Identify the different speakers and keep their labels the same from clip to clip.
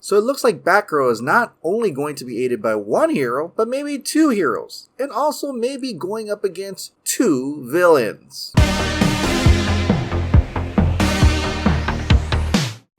Speaker 1: So it looks like Batgirl is not only going to be aided by one hero, but maybe two heroes, and also maybe going up against two villains.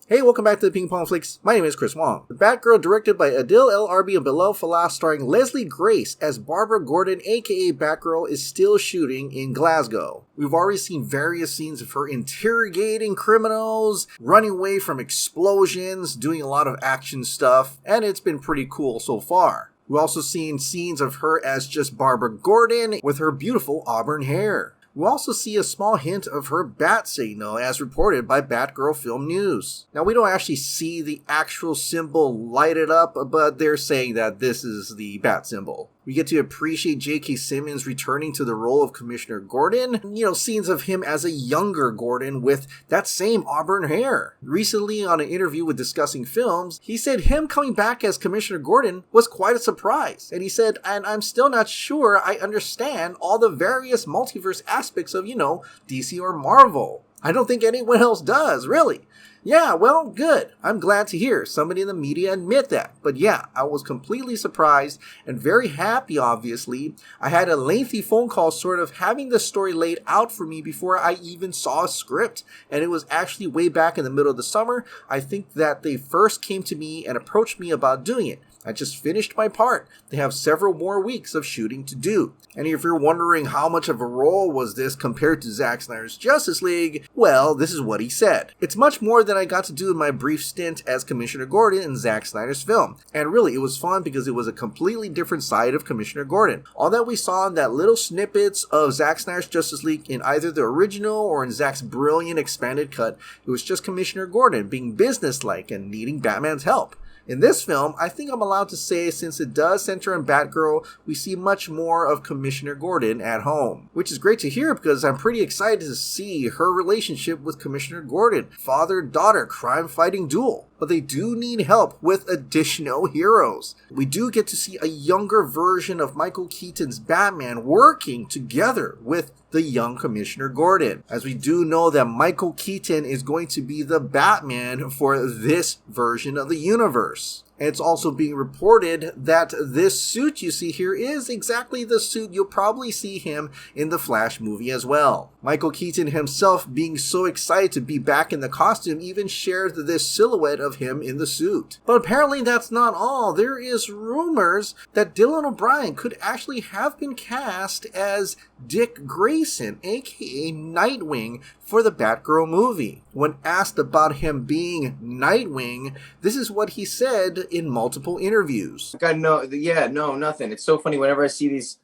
Speaker 1: Hey, welcome back to the Ping Pong Flix. My name is Chris Wong. The Batgirl, directed by Adil El Arbi and Bilal Fallah, starring Leslie Grace as Barbara Gordon, aka Batgirl, is still shooting in Glasgow. We've already seen various scenes of her interrogating criminals, running away from explosions, doing a lot of action stuff, and it's been pretty cool so far. We've also seen scenes of her as just Barbara Gordon with her beautiful auburn hair. We'll also see a small hint of her bat signal as reported by Batgirl Film News. Now, we don't actually see the actual symbol lighted up, but they're saying that this is the bat symbol. We get to appreciate J.K. Simmons returning to the role of Commissioner Gordon. Scenes of him as a younger Gordon with that same auburn hair. Recently, on an interview with Discussing Films, he said him coming back as Commissioner Gordon was quite a surprise. And he said, and I'm still not sure I understand all the various multiverse aspects of, DC or Marvel. I don't think anyone else does, really. Yeah, well, good. I'm glad to hear somebody in the media admit that. But yeah, I was completely surprised and very happy, obviously. I had a lengthy phone call sort of having the story laid out for me before I even saw a script. And it was actually way back in the middle of the summer. I think that they first came to me and approached me about doing it. I just finished my part. They have several more weeks of shooting to do. And if you're wondering how much of a role was this compared to Zack Snyder's Justice League, well, this is what he said. It's much more than I got to do in my brief stint as Commissioner Gordon in Zack Snyder's film. And really, it was fun because it was a completely different side of Commissioner Gordon. All that we saw in that little snippets of Zack Snyder's Justice League in either the original or in Zack's brilliant expanded cut, it was just Commissioner Gordon being businesslike and needing Batman's help. In this film, I think I'm allowed to say, since it does center on Batgirl, we see much more of Commissioner Gordon at home. Which is great to hear because I'm pretty excited to see her relationship with Commissioner Gordon, father-daughter crime-fighting duel. But they do need help with additional heroes. We do get to see a younger version of Michael Keaton's Batman working together with the young Commissioner Gordon, as we do know that Michael Keaton is going to be the Batman for this version of the universe. And it's also being reported that this suit you see here is exactly the suit you'll probably see him in the Flash movie as well. Michael Keaton himself, being so excited to be back in the costume, even shared this silhouette of him in the suit. But apparently that's not all. There is rumors that Dylan O'Brien could actually have been cast as Dick Grayson, aka Nightwing, for the Batgirl movie. When asked about him being Nightwing, this is what he said in multiple interviews.
Speaker 2: Nothing. It's so funny whenever I see these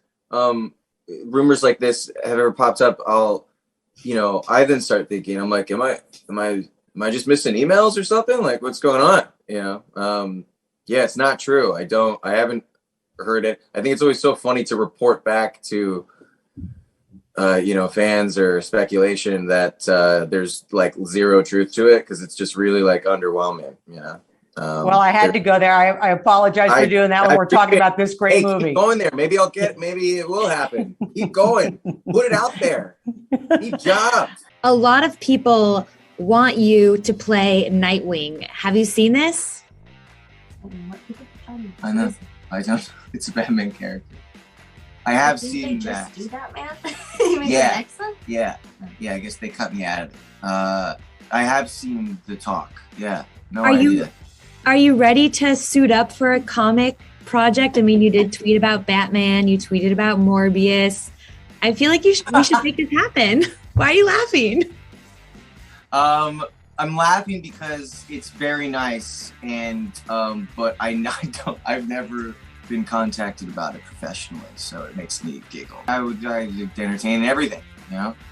Speaker 2: rumors like this have ever popped up, I then start thinking, I'm like, am I just missing emails or something? Like, what's going on? It's not true. I haven't heard it. I think it's always so funny to report back to fans or speculation that there's like zero truth to it, because it's just really like underwhelming,
Speaker 3: well, I had to go there. I apologize for doing that when we're talking about this great movie.
Speaker 2: Keep going there. Maybe it will happen. Keep going. Put it out there. Keep jobs.
Speaker 4: A lot of people want you to play Nightwing. Have you seen this?
Speaker 2: I know. I don't. It's a Batman character. I have seen that.
Speaker 5: Just do that, man? You mean the next one?
Speaker 2: Yeah. I guess they cut me out of it. I have seen the talk. Yeah. No idea.
Speaker 4: Are you ready to suit up for a comic project? I mean, you did tweet about Batman. You tweeted about Morbius. I feel like we should make this happen. Why are you laughing?
Speaker 2: I'm laughing because it's very nice, and but I've never been contacted about it professionally, so it makes me giggle. I would entertain everything,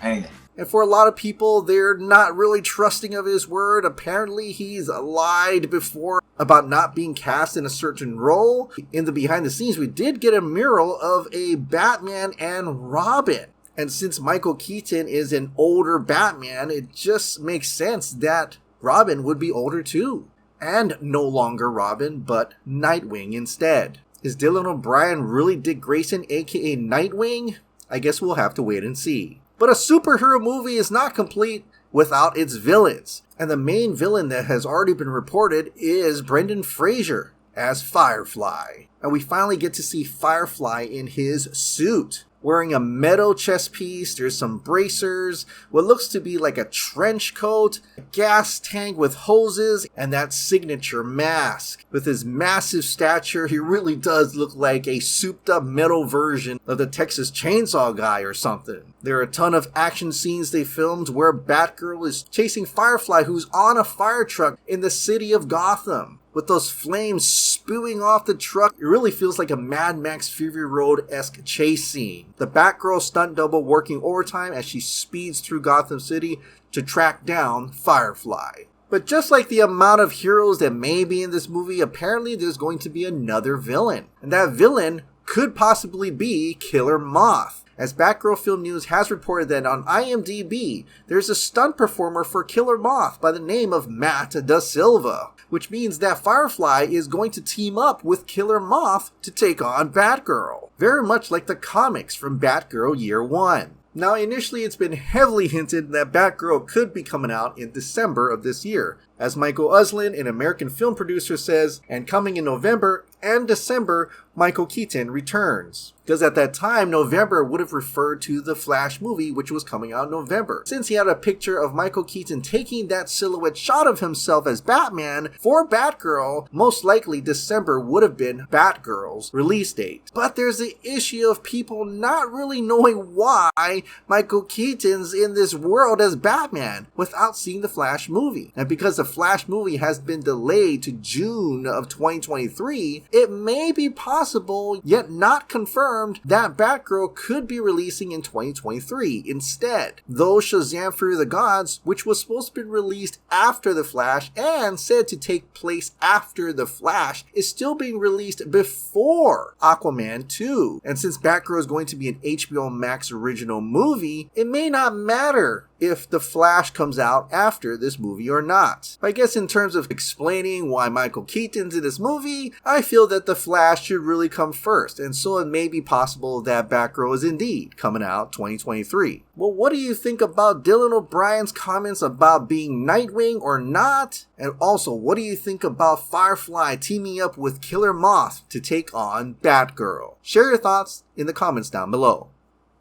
Speaker 2: anything.
Speaker 1: And for a lot of people, they're not really trusting of his word. Apparently, he's lied before about not being cast in a certain role. In the behind the scenes, we did get a mural of a Batman and Robin. And since Michael Keaton is an older Batman, it just makes sense that Robin would be older too. And no longer Robin, but Nightwing instead. Is Dylan O'Brien really Dick Grayson, aka Nightwing? I guess we'll have to wait and see. But a superhero movie is not complete without its villains. And the main villain that has already been reported is Brendan Fraser as Firefly. And we finally get to see Firefly in his suit. Wearing a metal chest piece, there's some bracers, what looks to be like a trench coat, a gas tank with hoses, and that signature mask. With his massive stature, he really does look like a souped up metal version of the Texas Chainsaw Guy or something. There are a ton of action scenes they filmed where Batgirl is chasing Firefly, who's on a fire truck in the city of Gotham. With those flames spewing off the truck, it really feels like a Mad Max Fury Road-esque chase scene. The Batgirl stunt double working overtime as she speeds through Gotham City to track down Firefly. But just like the amount of heroes that may be in this movie, apparently there's going to be another villain. And that villain could possibly be Killer Moth. As Batgirl Film News has reported that on IMDb, there's a stunt performer for Killer Moth by the name of Matt Da Silva, which means that Firefly is going to team up with Killer Moth to take on Batgirl, very much like the comics from Batgirl Year 1. Now, initially it's been heavily hinted that Batgirl could be coming out in December of this year. As Michael Uslan, an American film producer, says, and coming in November and December, Michael Keaton returns. Because at that time, November would have referred to the Flash movie, which was coming out in November. Since he had a picture of Michael Keaton taking that silhouette shot of himself as Batman for Batgirl, most likely December would have been Batgirl's release date. But there's the issue of people not really knowing why Michael Keaton's in this world as Batman without seeing the Flash movie. And because the Flash movie has been delayed to June of 2023, it may be possible, yet not confirmed, that Batgirl could be releasing in 2023 instead. Though Shazam! Fury of the Gods, which was supposed to be released after The Flash and said to take place after The Flash, is still being released before Aquaman 2. And since Batgirl is going to be an HBO Max original movie, it may not matter if The Flash comes out after this movie or not. I guess in terms of explaining why Michael Keaton's in this movie, I feel that The Flash should really come first, and so it may be possible that Batgirl is indeed coming out 2023. Well, what do you think about Dylan O'Brien's comments about being Nightwing or not? And also, what do you think about Firefly teaming up with Killer Moth to take on Batgirl? Share your thoughts in the comments down below.